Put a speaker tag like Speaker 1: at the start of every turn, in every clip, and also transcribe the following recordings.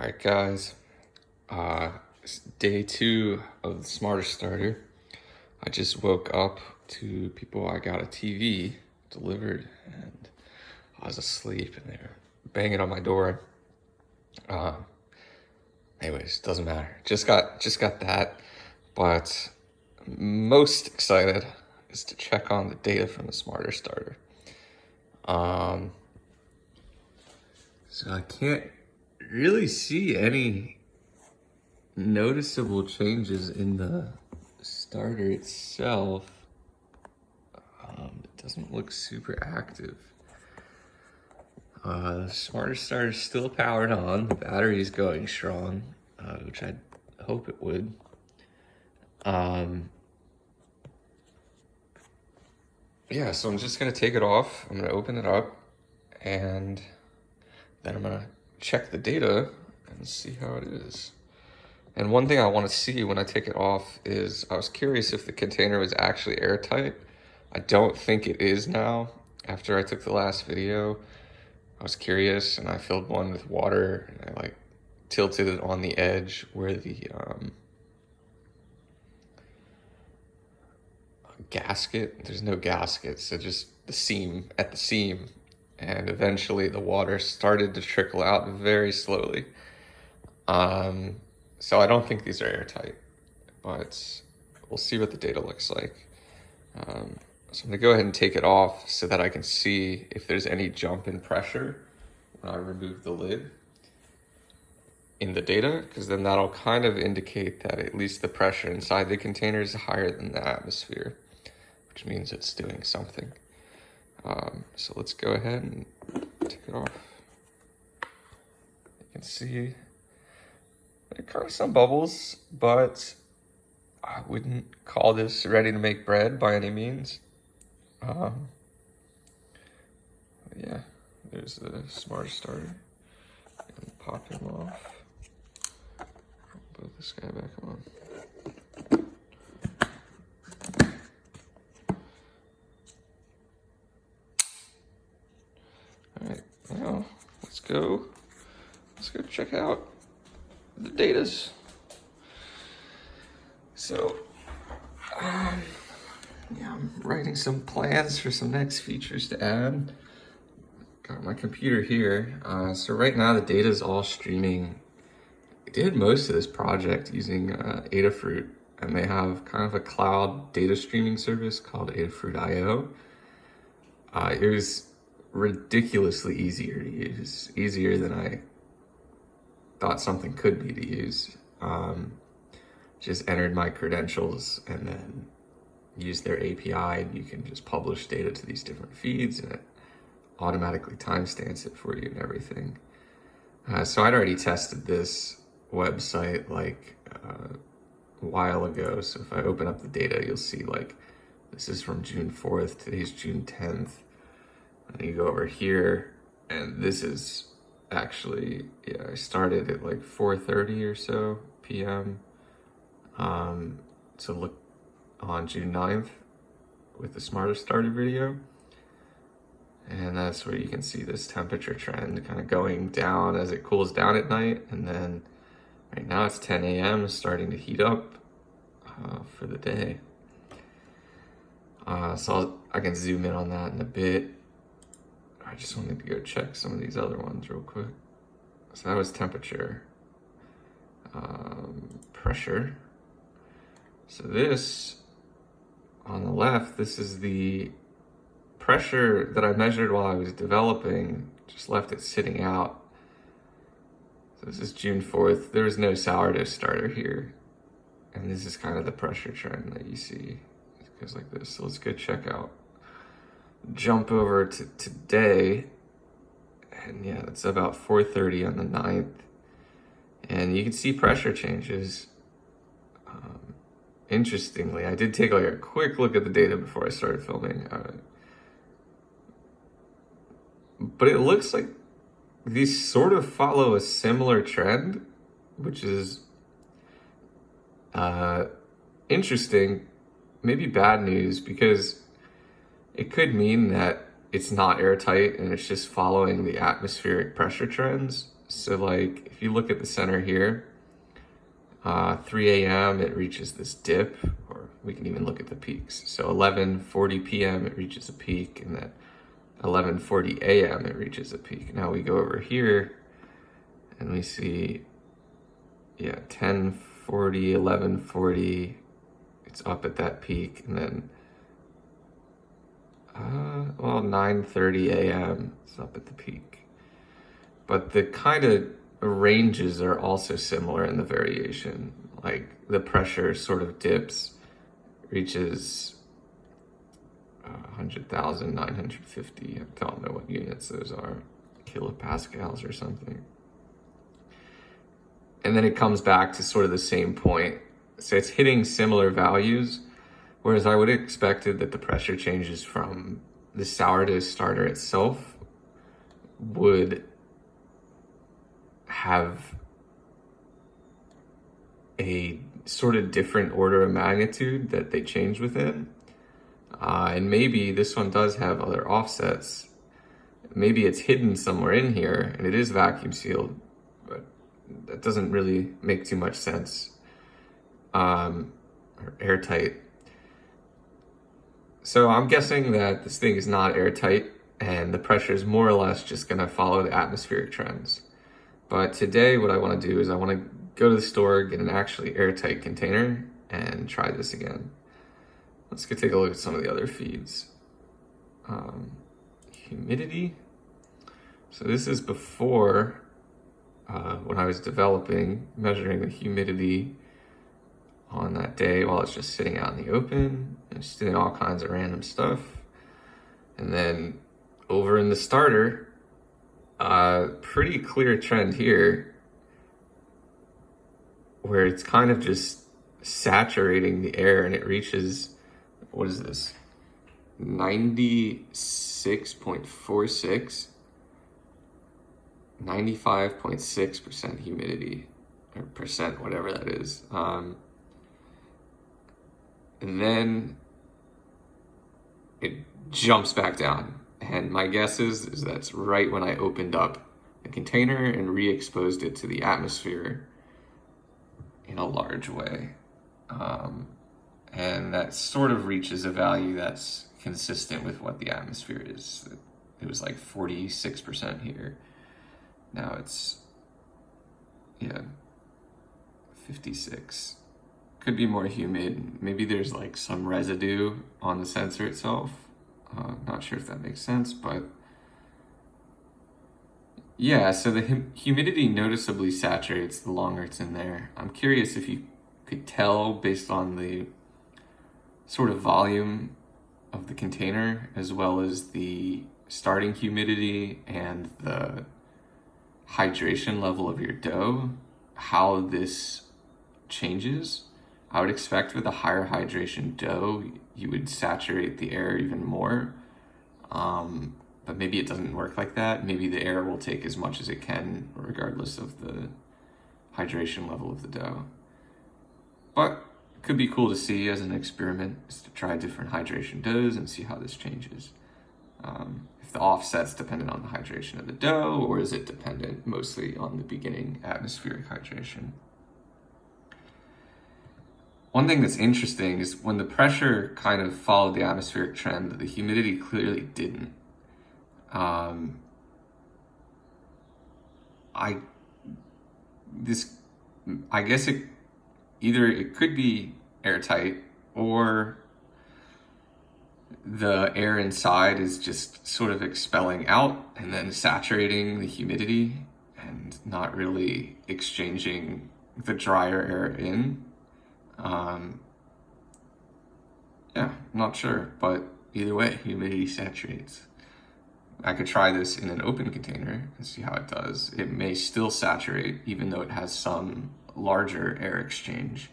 Speaker 1: All right, guys. It's day 2 of the SmarterStarter. I just woke up to people. I got a TV delivered, and I was asleep, and they were banging on my door. Uh, Anyways, doesn't matter. Just got that, but most excited is to check on the data from the SmarterStarter. So I can't really see any noticeable changes in the starter itself. It doesn't look super active. The SmarterStarter is still powered on. The battery is going strong, which I hope it would. Yeah, so I'm just gonna take it off. I'm gonna open it up, and then I'm gonna check the data and see how it is. And one thing I want to see when I take it off is I was curious if the container was actually airtight. I don't think it is now. After I took the last video, I was curious and I filled one with water and I tilted it on the edge where the gasket, there's no gasket, so just the seam, at the seam. And eventually the water started to trickle out very slowly. So I don't think these are airtight, but we'll see what the data looks like. So I'm gonna go ahead and take it off so that I can see if there's any jump in pressure when I remove the lid in the data, because then that'll kind of indicate that at least the pressure inside the container is higher than the atmosphere, which means it's doing something. So let's go ahead and take it off. You can see there are kind of some bubbles, but I wouldn't call this ready to make bread by any means. Yeah, there's the SmarterStarter. And pop him off. Put this guy back on. All right, now let's go check out the datas. So, yeah, I'm writing some plans for some next features to add. Got my computer here. So right now the data is all streaming. I did most of this project using Adafruit, and they have kind of a cloud data streaming service called Adafruit.io. It was ridiculously easier to use, easier than I thought something could be to use. Just entered my credentials and then used their API, and you can just publish data to these different feeds, and it automatically timestamps it for you and everything. So I'd already tested this website a while ago. So if I open up the data, you'll see this is from June 4th, today's June 10th. And you go over here, and this is actually, yeah, I started at 4:30 or so p.m. To look on June 9th with the SmarterStarter video. And that's where you can see this temperature trend kind of going down as it cools down at night. And then right now it's 10 a.m. starting to heat up for the day. So I can zoom in on that in a bit. I just wanted to go check some of these other ones real quick. So that was temperature, pressure. So this on the left, this is the pressure that I measured while I was developing, just left it sitting out. So this is June 4th. There was no sourdough starter here. And this is kind of the pressure trend that you see. It goes like this. So let's go check out. Jump over to today. And yeah, it's about 4:30 on the 9th. And you can see pressure changes. Interestingly, I did take a quick look at the data before I started filming. But it looks like these sort of follow a similar trend, which is interesting, maybe bad news, because it could mean that it's not airtight and it's just following the atmospheric pressure trends. So like, if you look at the center here, 3 a.m. it reaches this dip, or we can even look at the peaks. So 11:40 p.m. it reaches a peak, and then 11:40 a.m. it reaches a peak. Now we go over here and we see, yeah, 10:40, 11:40, it's up at that peak, and then well, 9:30 a.m. it's up at the peak. But the kind of ranges are also similar in the variation. Like the pressure sort of dips, reaches 100,000, 950. I don't know what units those are, kilopascals or something. And then it comes back to sort of the same point. So it's hitting similar values, whereas I would have expected that the pressure changes from the sourdough starter itself would have a sort of different order of magnitude that they change within. And maybe this one does have other offsets. Maybe it's hidden somewhere in here and it is vacuum sealed, but that doesn't really make too much sense. Or airtight. So I'm guessing that this thing is not airtight and the pressure is more or less just gonna follow the atmospheric trends. But today what I wanna do is I wanna go to the store, get an actually airtight container and try this again. Let's go take a look at some of the other feeds. Humidity. So this is before, when I was measuring the humidity on that day while it's just sitting out in the open and just doing all kinds of random stuff. And then over in the starter, pretty clear trend here where it's kind of just saturating the air and it reaches, what is this? 96.46, 95.6% humidity, or percent, whatever that is. And then it jumps back down. And my guess is that's right when I opened up the container and re-exposed it to the atmosphere in a large way. And that sort of reaches a value that's consistent with what the atmosphere is. It was like 46% here. Now it's, yeah, 56. Could be more humid. Maybe there's like some residue on the sensor itself. Not sure if that makes sense, but yeah, so the humidity noticeably saturates the longer it's in there. I'm curious if you could tell based on the sort of volume of the container, as well as the starting humidity and the hydration level of your dough, how this changes. I would expect with a higher hydration dough, you would saturate the air even more. But maybe it doesn't work like that. Maybe the air will take as much as it can, regardless of the hydration level of the dough. But it could be cool to see as an experiment, is to try different hydration doughs and see how this changes. If the offset's dependent on the hydration of the dough, or is it dependent mostly on the beginning atmospheric hydration? One thing that's interesting is when the pressure kind of followed the atmospheric trend, the humidity clearly didn't. I guess it could be airtight, or the air inside is just sort of expelling out and then saturating the humidity and not really exchanging the drier air in. Yeah, not sure, but either way, humidity saturates. I could try this in an open container and see how it does. It may still saturate, even though it has some larger air exchange.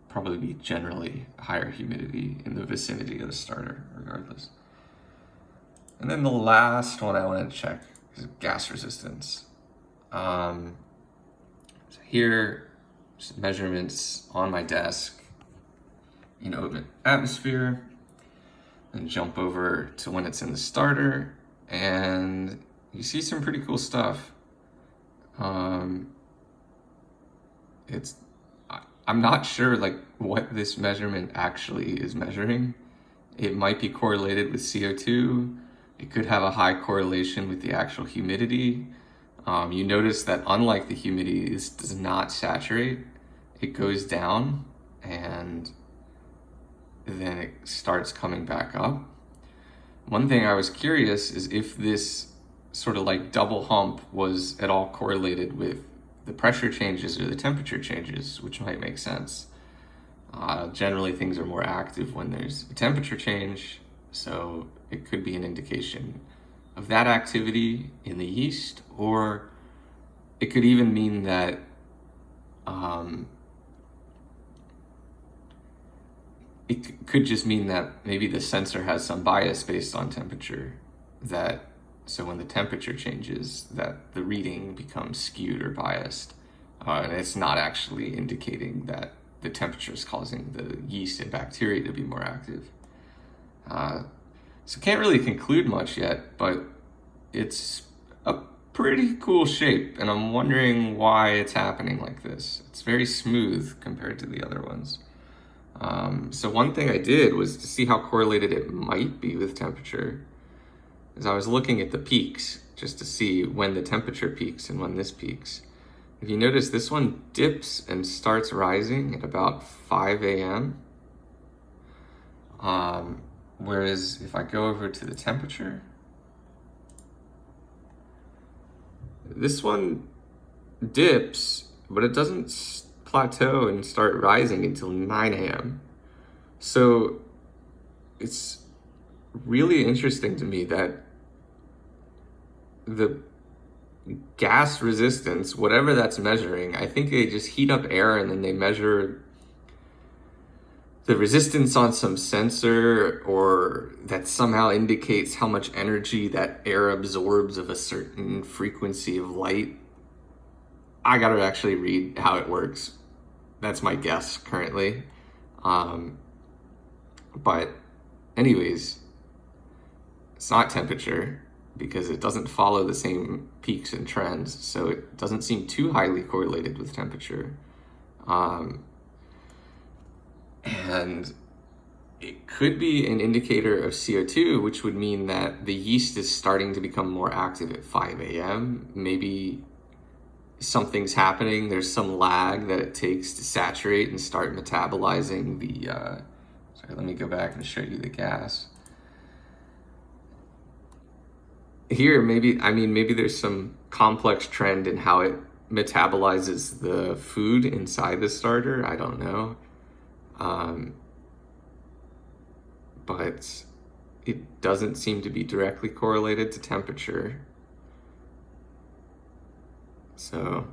Speaker 1: Probably be generally higher humidity in the vicinity of the starter, regardless. And then the last one I want to check is gas resistance. So here, just measurements on my desk, open atmosphere, and jump over to when it's in the starter, and you see some pretty cool stuff. I'm not sure like what this measurement actually is measuring. It might be correlated with CO2. It could have a high correlation with the actual humidity. You notice that unlike the humidity, this does not saturate. It goes down and then it starts coming back up. One thing I was curious is if this sort of like double hump was at all correlated with the pressure changes or the temperature changes, which might make sense. Generally, things are more active when there's a temperature change, so it could be an indication of that activity in the yeast, or it could even mean that it could just mean that maybe the sensor has some bias based on temperature, that so when the temperature changes, that the reading becomes skewed or biased, and it's not actually indicating that the temperature is causing the yeast and bacteria to be more active. So can't really conclude much yet, but it's a pretty cool shape, and I'm wondering why it's happening like this. It's very smooth compared to the other ones. So one thing I did was to see how correlated it might be with temperature, is I was looking at the peaks just to see when the temperature peaks and when this peaks. If you notice, this one dips and starts rising at about 5 a.m. Whereas if I go over to the temperature, this one dips, but it doesn't plateau and start rising until 9 a.m. So it's really interesting to me that the gas resistance, whatever that's measuring, I think they just heat up air and then they measure the resistance on some sensor, or that somehow indicates how much energy that air absorbs of a certain frequency of light. I gotta actually read how it works. That's my guess currently. But anyways, it's not temperature because it doesn't follow the same peaks and trends. So it doesn't seem too highly correlated with temperature. And it could be an indicator of CO2, which would mean that the yeast is starting to become more active at 5 a.m. Maybe something's happening. There's some lag that it takes to saturate and start metabolizing the, sorry, let me go back and show you the gas. Here, maybe there's some complex trend in how it metabolizes the food inside the starter. I don't know. But it doesn't seem to be directly correlated to temperature. So,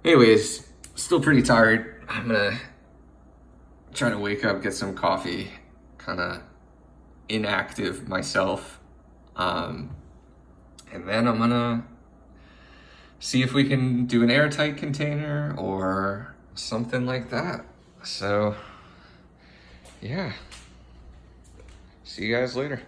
Speaker 1: anyways, still pretty tired. I'm gonna try to wake up, get some coffee, kind of inactive myself. And then I'm gonna see if we can do an airtight container or something like that. So, yeah. See you guys later.